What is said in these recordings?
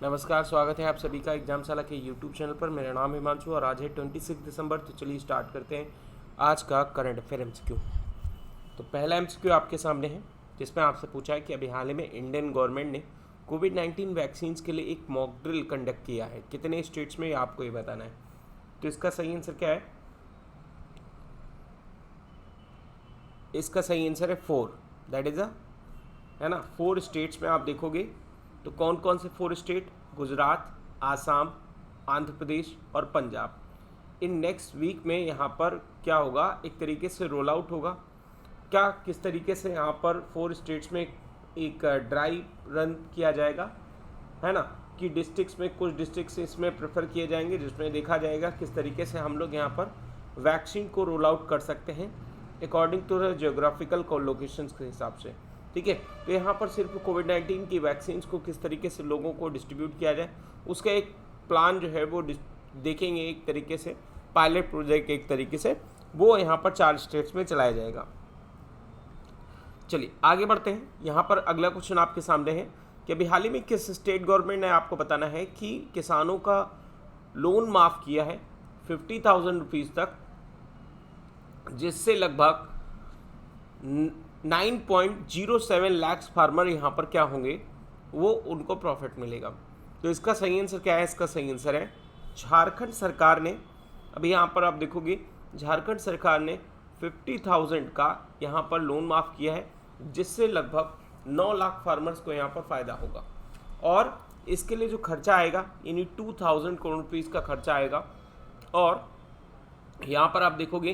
नमस्कार, स्वागत है आप सभी का एग्जामशाला के यूट्यूब चैनल पर। मेरा नाम हिमांशु और आज है 26 दिसंबर। तो चलिए स्टार्ट करते हैं आज का करंट अफेयर एमसीक्यू। तो पहला एमसीक्यू आपके सामने है जिसमें आपसे पूछा है कि अभी हाल ही में इंडियन गवर्नमेंट ने कोविड-19 वैक्सीन के लिए एक मॉक ड्रिल कंडक्ट किया है। कितने स्टेट्स में आपको ये बताना है। तो इसका सही आंसर क्या है? इसका सही आंसर है 4। दैट इज़ है ना 4 स्टेट्स में आप देखोगे तो कौन कौन से 4 स्टेट? गुजरात, आसाम, आंध्र प्रदेश और पंजाब। इन नेक्स्ट वीक में यहाँ पर क्या होगा, एक तरीके से रोल आउट होगा। क्या किस तरीके से यहाँ पर 4 स्टेट्स में एक ड्राई रन किया जाएगा, है ना, कि डिस्ट्रिक्ट्स में कुछ डिस्ट्रिक्ट्स इसमें प्रेफर किए जाएंगे जिसमें देखा जाएगा किस तरीके से हम लोग यहाँ पर वैक्सीन को रोल आउट कर सकते हैं according to the geographical locations के हिसाब से। ठीक है, तो यहाँ पर सिर्फ कोविड-19 की वैक्सीन को किस तरीके से लोगों को डिस्ट्रीब्यूट किया जाए उसका एक प्लान जो है वो देखेंगे। एक तरीके से पायलट प्रोजेक्ट एक तरीके से वो यहाँ पर 4 स्टेट्स में चलाया जाएगा। चलिए आगे बढ़ते हैं। यहाँ पर अगला क्वेश्चन आपके सामने है कि अभी हाल ही में किस स्टेट गवर्नमेंट ने, आपको बताना है कि किसानों का लोन माफ़ किया है 50,000 रुपीज़ तक, जिससे लगभग 9.07 लाख फार्मर यहाँ पर क्या होंगे, वो उनको प्रॉफिट मिलेगा। तो इसका सही आंसर क्या है? इसका सही आंसर है झारखंड सरकार ने, अभी यहाँ पर आप देखोगे झारखंड सरकार ने 50,000 का यहाँ पर लोन माफ़ किया है, जिससे लगभग 9 लाख फार्मर्स को यहाँ पर फ़ायदा होगा। और इसके लिए जो खर्चा आएगा यानी 2,000 करोड़ रुपीज़ का खर्चा आएगा। और यहाँ पर आप देखोगे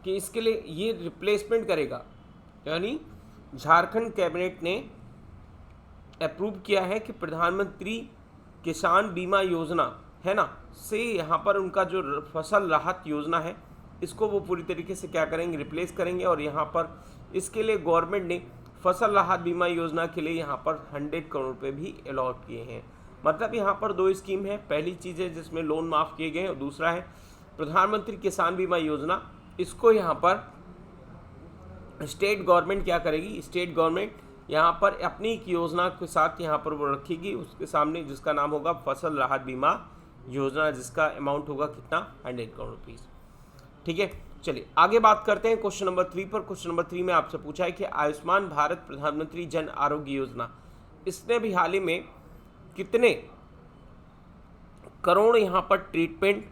कि इसके लिए ये रिप्लेसमेंट करेगा, यानी झारखंड कैबिनेट ने अप्रूव किया है कि प्रधानमंत्री किसान बीमा योजना है ना से यहाँ पर उनका जो फसल राहत योजना है इसको वो पूरी तरीके से क्या करेंगे, रिप्लेस करेंगे। और यहाँ पर इसके लिए गवर्नमेंट ने फसल राहत बीमा योजना के लिए यहाँ पर 100 करोड़ रुपये भी अलॉट किए हैं। मतलब यहाँ पर 2 स्कीम है। पहली चीज़ है जिसमें लोन माफ़ किए गए हैं और दूसरा है प्रधानमंत्री किसान बीमा योजना। इसको यहाँ पर स्टेट गवर्नमेंट क्या करेगी, स्टेट गवर्नमेंट यहाँ पर अपनी एक योजना के साथ यहाँ पर वो रखेगी उसके सामने, जिसका नाम होगा फसल राहत बीमा योजना, जिसका अमाउंट होगा कितना, 100 करोड़ रुपीज़। ठीक है, चलिए आगे बात करते हैं क्वेश्चन नंबर 3 पर। क्वेश्चन नंबर 3 में आपसे पूछा है कि आयुष्मान भारत प्रधानमंत्री जन आरोग्य योजना, इसने भी हाल ही में कितने करोड़ यहाँ पर ट्रीटमेंट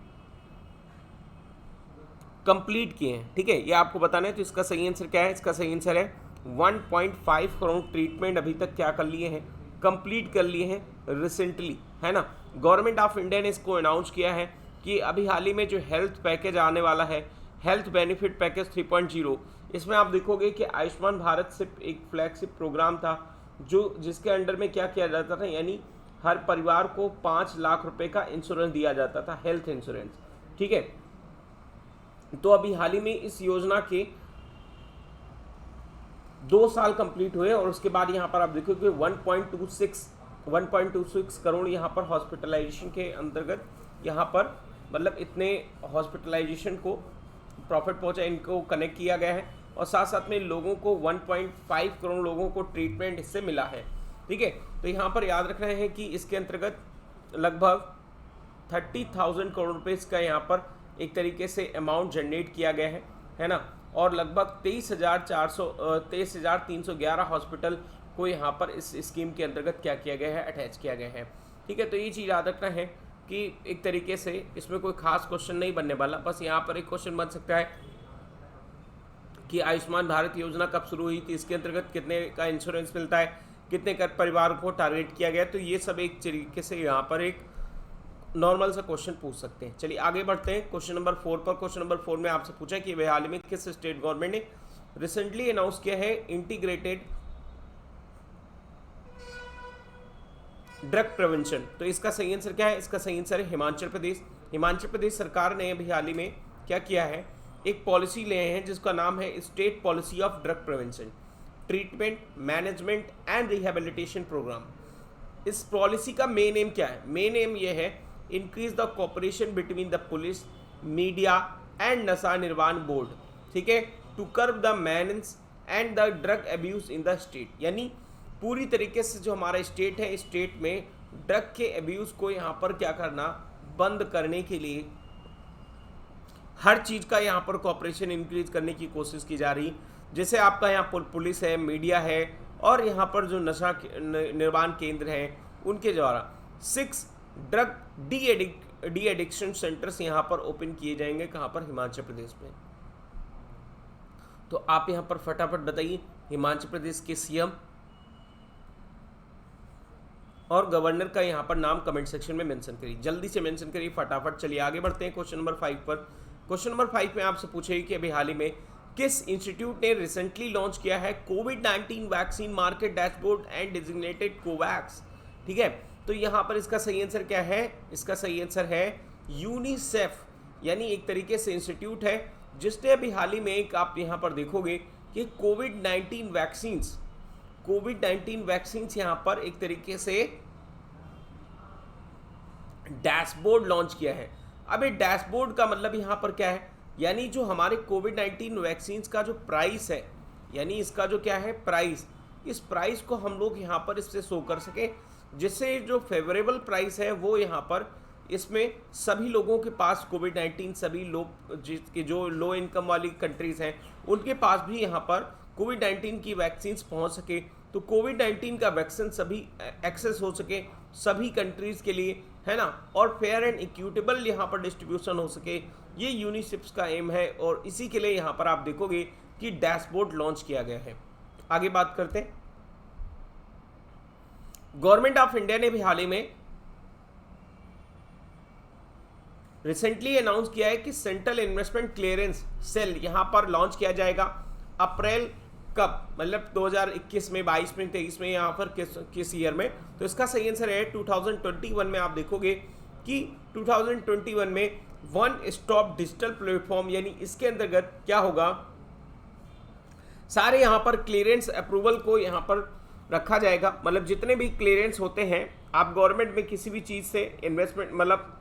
कंप्लीट किए हैं। ठीक है, ये आपको बताना है। तो इसका सही आंसर क्या है? इसका सही आंसर है 1.5 करोड़ ट्रीटमेंट अभी तक क्या कर लिए हैं, कंप्लीट कर लिए हैं रिसेंटली, है ना। गवर्नमेंट ऑफ इंडिया ने इसको अनाउंस किया है कि अभी हाल ही में जो हेल्थ पैकेज आने वाला है, हेल्थ बेनिफिट पैकेज 3.0, इसमें आप देखोगे कि आयुष्मान भारत सिर्फ एक फ्लैगशिप प्रोग्राम था जिसके अंडर में क्या किया जाता था, यानी हर परिवार को 5 लाख रुपए का इंश्योरेंस दिया जाता था, हेल्थ इंश्योरेंस। ठीक है, तो अभी हाल ही में इस योजना के 2 साल कंप्लीट हुए और उसके बाद यहाँ पर आप देखोगे 1.26 करोड़ यहाँ पर हॉस्पिटलाइजेशन के अंतर्गत यहाँ पर मतलब इतने हॉस्पिटलाइजेशन को प्रॉफिट पहुँचा, इनको कनेक्ट किया गया है। और साथ साथ में लोगों को 1.5 करोड़ लोगों को ट्रीटमेंट इससे मिला है। ठीक है, तो यहाँ पर याद रखना है कि इसके अंतर्गत लगभग 30,000 करोड़ रुपये इसका यहाँ पर एक तरीके से अमाउंट जनरेट किया गया है ना। और लगभग 23,311 हॉस्पिटल को यहाँ पर इस स्कीम के अंतर्गत क्या किया गया है, अटैच किया गया है। ठीक है, तो ये चीज़ याद रखना है कि एक तरीके से इसमें कोई खास क्वेश्चन नहीं बनने वाला। बस यहाँ पर एक क्वेश्चन बन सकता है कि आयुष्मान भारत योजना कब शुरू हुई थी, इसके अंतर्गत कितने का इंश्योरेंस मिलता है, कितने कर परिवार को टारगेट किया गया। तो ये सब एक तरीके से यहाँ पर एक नॉर्मल सा क्वेश्चन पूछ सकते हैं। चलिए आगे बढ़ते हैं क्वेश्चन नंबर 4 पर। क्वेश्चन नंबर 4 में आपसे पूछा कि हाल ही में किस स्टेट गवर्नमेंट ने रिसेंटली अनाउंस किया है इंटीग्रेटेड ड्रग प्रिवेंशन। तो इसका सही आंसर क्या है? इसका सही आंसर है हिमाचल प्रदेश। हिमाचल प्रदेश सरकार ने अभी हाल ही में क्या किया है, एक पॉलिसी ले हैं जिसका नाम है state policy of drug prevention, treatment, management and rehabilitation programme. इस पॉलिसी का मेन एम क्या है? मेन एम ये है increase the cooperation between the police, media and नशा निर्वाण बोर्ड। ठीक है, to curb the manage and the drug abuse in the state. यानी पूरी तरीके से जो हमारा स्टेट है, स्टेट में ड्रग के अब्यूज़ को यहाँ पर क्या करना, बंद करने के लिए हर चीज़ का यहाँ पर कॉपरेशन इंक्रीज करने की कोशिश की जा रही। जैसे आपका यहाँ पर पुलिस है, मीडिया है और यहाँ पर जो नशा निर्माण केंद्र हैं उनके द्वारा 6 ड्रग डी एडिक्शन सेंटर्स यहाँ पर ओपन किए जाएंगे। कहाँ पर? हिमाचल प्रदेश में। तो आप यहाँ पर फटाफट बताइए हिमाचल प्रदेश के सीएम और गवर्नर का यहाँ पर नाम कमेंट सेक्शन में मेंशन करिए, जल्दी से मेंशन करिए फटाफट। चलिए आगे बढ़ते हैं क्वेश्चन नंबर 5 पर। क्वेश्चन नंबर 5 में आपसे पूछेगी कि अभी हाल ही में किस इंस्टीट्यूट ने रिसेंटली लॉन्च किया है कोविड-19 vaccine market dashboard and designated Covax. ठीक है, तो यहाँ पर इसका सही आंसर क्या है? इसका सही आंसर है यूनिसेफ, यानी एक तरीके से इंस्टीट्यूट है जिसने अभी हाल ही में एक, आप यहाँ पर देखोगे कि कोविड-19 वैक्सीन्स यहाँ पर एक तरीके से डैशबोर्ड लॉन्च किया है। अब ये डैशबोर्ड का मतलब यहाँ पर क्या है, यानी जो हमारे कोविड-19 वैक्सीन्स का जो प्राइस है, यानी इसका जो क्या है प्राइस, इस प्राइस को हम लोग यहाँ पर इससे शो कर सके, जिससे जो फेवरेबल प्राइस है वो यहाँ पर इसमें सभी लोगों के पास कोविड-19, सभी लोग जिसके जो लो इनकम वाली कंट्रीज़ हैं उनके पास भी यहाँ पर कोविड-19 की वैक्सीन्स पहुँच सके, तो कोविड-19 का वैक्सीन सभी एक्सेस हो सके सभी कंट्रीज़ के लिए, है ना, और फेयर एंड इक्विटेबल यहाँ पर डिस्ट्रीब्यूशन हो सके, ये यूनिसेफ का एम है। और इसी के लिए यहाँ पर आप देखोगे कि डैशबोर्ड लॉन्च किया गया है। आगे बात करते हैं, गवर्नमेंट ऑफ इंडिया ने भी हाल ही में रिसेंटली अनाउंस किया है कि सेंट्रल इन्वेस्टमेंट क्लियरेंस सेल यहाँ पर लॉन्च किया जाएगा। अप्रैल कब, मतलब 2021 में, 22 में, 23 में, यहाँ पर किस ईयर में? तो इसका सही आंसर है 2021 में। आप देखोगे कि 2021 में वन स्टॉप डिजिटल प्लेटफॉर्म, यानी इसके अंतर्गत क्या होगा, सारे यहाँ पर क्लियरेंस अप्रूवल को यहाँ पर रखा जाएगा। मतलब जितने भी क्लियरेंस होते हैं, आप गवर्नमेंट में किसी भी चीज़ से इन्वेस्टमेंट, मतलब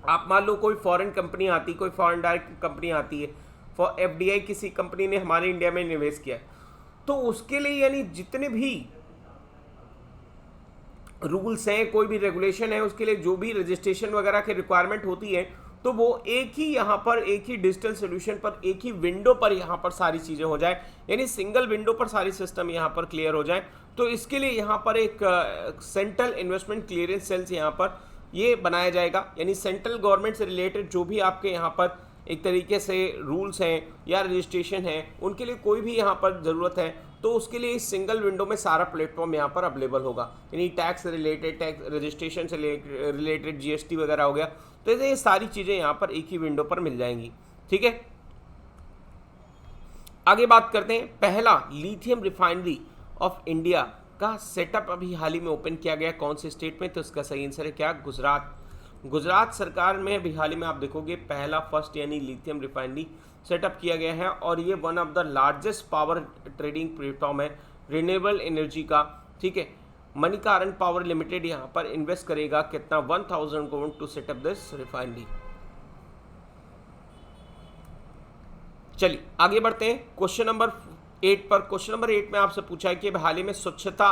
आप मान लो कोई फॉरेन कंपनी आती, कोई फॉरेन डायरेक्ट कंपनी आती है, फॉर एफडीआई किसी कंपनी ने हमारे इंडिया में निवेश किया है, तो उसके लिए यानी जितने भी रूल्स हैं, कोई भी रेगुलेशन है, उसके लिए जो भी रजिस्ट्रेशन वगैरह की रिक्वायरमेंट होती है, तो वो एक ही यहाँ पर एक ही डिजिटल सोल्यूशन पर, एक ही विंडो पर यहाँ पर सारी चीज़ें हो जाए, यानी सिंगल विंडो पर सारी सिस्टम यहाँ पर क्लियर हो जाए। तो इसके लिए यहाँ पर एक सेंट्रल इन्वेस्टमेंट क्लियरेंस सेल्स यहाँ पर ये बनाया जाएगा, यानी सेंट्रल गवर्नमेंट से रिलेटेड जो भी आपके यहाँ पर एक तरीके से रूल्स हैं या रजिस्ट्रेशन है, उनके लिए कोई भी यहाँ पर ज़रूरत है, तो उसके लिए इस सिंगल विंडो में सारा प्लेटफॉर्म यहाँ पर अवेलेबल होगा। यानी टैक्स रिलेटेड, टैक्स रजिस्ट्रेशन से रिलेटेड जीएसटी वगैरह हो गया, तो ये सारी चीज़ें यहाँ पर एक ही विंडो पर मिल जाएंगी। ठीक है, आगे बात करते हैं। पहला लिथियम रिफाइनरी ऑफ इंडिया का सेटअप अभी हाल ही में ओपन किया गया, कौन से स्टेट में? तो इसका सही आंसर है क्या? गुजरात। गुजरात सरकार में अभी हाल ही में आप देखोगे पहला फर्स्ट यानी लिथियम रिफाइनरी सेटअप किया गया है, और ये one of the largest power trading platform है रिन्यूएबल एनर्जी का। ठीक है, मणिकारण पावर लिमिटेड यहाँ पर इन्वेस्ट करेगा कितना? 1000 crore to set up this refinery. चलिए आगे बढ़ते हैं क्वेश्चन नंबर 8 पर। क्वेश्चन नंबर 8 में आपसे पूछा है कि हाल ही में स्वच्छता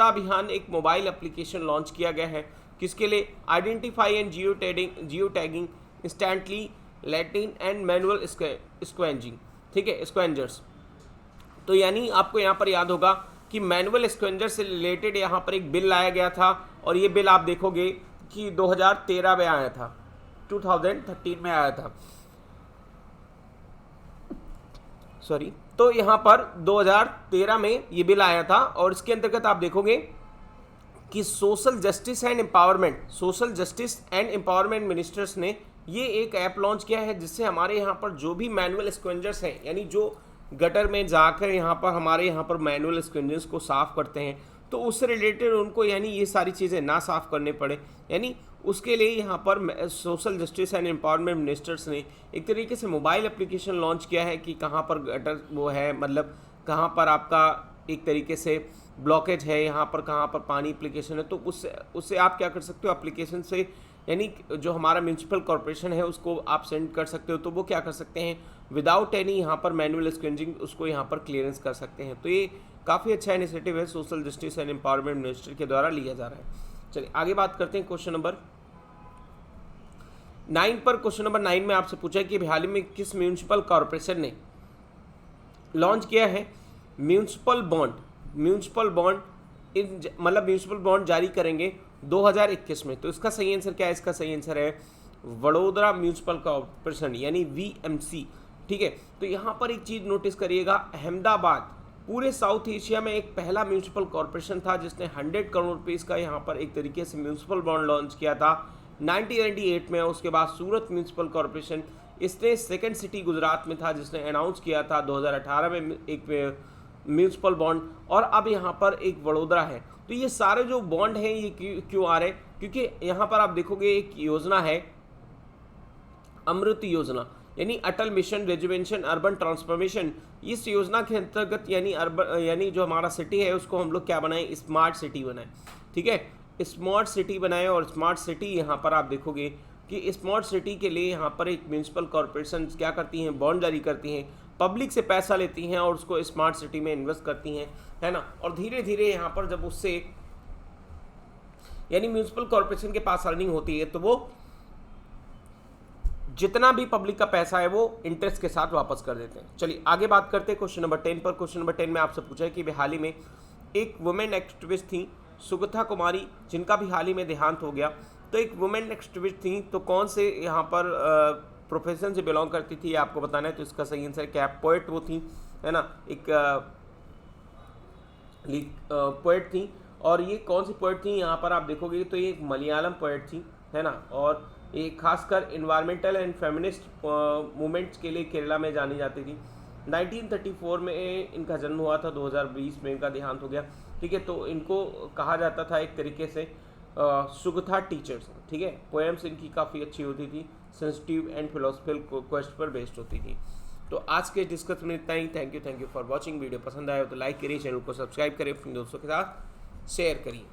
अभियान एक मोबाइल एप्लीकेशन लॉन्च किया गया है, किसके लिए? Identify and geo tagging instantly Latin and manual scavenging. ठीक है, स्क्वेंजर्स। तो यानी आपको यहाँ पर याद होगा कि मैनुअल स्क्वेंजर से रिलेटेड यहाँ पर एक बिल लाया गया था, और ये बिल आप देखोगे कि 2013 में आया था, 2013 में आया था, सॉरी। तो यहाँ पर 2013 में ये बिल आया था, और इसके अंतर्गत आप देखोगे कि social justice and empowerment ministers ने ये एक ऐप लॉन्च किया है, जिससे हमारे यहाँ पर जो भी मैनुअल स्क्वेंजर्स हैं, यानी जो गटर में जाकर यहाँ पर हमारे यहाँ पर मैनुअल स्क्वेंजर्स को साफ़ करते हैं, तो उससे रिलेटेड उनको यानी ये सारी चीज़ें ना साफ़ करने पड़े, यानी उसके लिए यहाँ पर social justice and empowerment ministers ने एक तरीके से मोबाइल एप्लीकेशन लॉन्च किया है कि कहाँ पर गटर वो है, मतलब कहाँ पर आपका एक तरीके से ब्लॉकेज है, यहाँ पर कहाँ पर पानी एप्लीकेशन है, तो उससे आप क्या कर सकते हो, एप्लीकेशन से यानी जो हमारा म्यूनसिपल कॉर्पोरेशन है उसको आप सेंड कर सकते हो, तो वो क्या कर सकते हैं, विदाउट एनी यहाँ पर मैनुअल स्क्वेंजिंग उसको यहाँ पर क्लियरेंस कर सकते हैं। तो ये काफ़ी अच्छा इनिशिएटिव है, social justice and empowerment minister के द्वारा लिया जा रहा है। चलिए आगे बात करते हैं क्वेश्चन नंबर 9 पर। क्वेश्चन नंबर 9 में आपसे पूछा है कि हाल ही में किस म्यूनिसिपल कॉरपोरेशन ने लॉन्च किया है म्यूनिसिपल बॉन्ड। म्यूनिसिपल बॉन्ड मतलब म्यूनिसिपल बॉन्ड जारी करेंगे 2021 में। तो इसका सही आंसर क्या है? इसका सही आंसर है वडोदरा म्यूनिसिपल कॉरपोरेशन यानी VMC। ठीक है, तो यहाँ पर एक चीज़ नोटिस करिएगा, अहमदाबाद पूरे साउथ एशिया में एक पहला म्यूनिसिपल कॉरपोरेशन था जिसने 100 करोड़ रुपीस का यहाँ पर एक तरीके से म्यूनिसिपल बॉन्ड लॉन्च किया था 1998 में। उसके बाद सूरत म्यूनिसिपल कॉरपोरेशन, इसने सेकंड सिटी गुजरात में था जिसने अनाउंस किया था 2018 में एक म्यूनिसिपल बॉन्ड, और अब यहाँ पर एक वडोदरा है। तो ये सारे जो बॉन्ड हैं ये क्यों आ रहे हैं? क्योंकि यहाँ पर आप देखोगे एक योजना है अमृत योजना यानी अटल मिशन रेजुवेंशन अर्बन ट्रांसफॉर्मेशन। इस योजना के अंतर्गत यानी जो हमारा सिटी है उसको हम लोग क्या बनाएं? स्मार्ट सिटी बनाएं। ठीक है, स्मार्ट सिटी बनाएं। और स्मार्ट सिटी यहाँ पर आप देखोगे कि स्मार्ट सिटी के लिए यहाँ पर एक म्यूनिसिपल कॉरपोरेशन क्या करती हैं? बॉन्ड जारी करती हैं, पब्लिक से पैसा लेती हैं और उसको स्मार्ट सिटी में इन्वेस्ट करती हैं, है ना। और धीरे धीरे यहाँ पर जब उससे यानी म्यूनिसिपल कॉरपोरेशन के पास अर्निंग होती है तो वो जितना भी पब्लिक का पैसा है वो इंटरेस्ट के साथ वापस कर देते हैं। चलिए आगे बात करते हैं क्वेश्चन नंबर 10 पर। क्वेश्चन नंबर 10 में आपसे पूछा है कि हाल ही में एक वुमेन एक्टिविस्ट थी सुगथा कुमारी, जिनका भी हाल ही में देहांत हो गया। तो एक वुमेन एक्टिविस्ट थी, तो कौन से यहाँ पर प्रोफेशन से बिलोंग करती थी आपको बताना है। तो इसका सही आंसर क्या है? पोएट वो थी, है ना, एक पोएट थी। और ये कौन सी पोएट थी यहाँ पर आप देखोगे तो ये एक मलयालम पोएट थी, है ना। और ये खासकर इन्वायरमेंटल एंड फेमिनिस्ट मूवमेंट्स के लिए केरला में जानी जाती थी। 1934 में इनका जन्म हुआ था, 2020 में इनका देहांत हो गया। ठीक है, तो इनको कहा जाता था एक तरीके से सुगथा टीचर्स। ठीक है, पोएम्स इनकी काफ़ी अच्छी होती थी, सेंसिटिव एंड फिलोसफिकल क्वेस्ट पर बेस्ड होती थी। तो आज के डिस्कशन में इतना ही। Thank you for watching. Video पसंद आया हो तो लाइक करिए, चैनल को सब्सक्राइब करें, अपने दोस्तों के साथ शेयर करिए।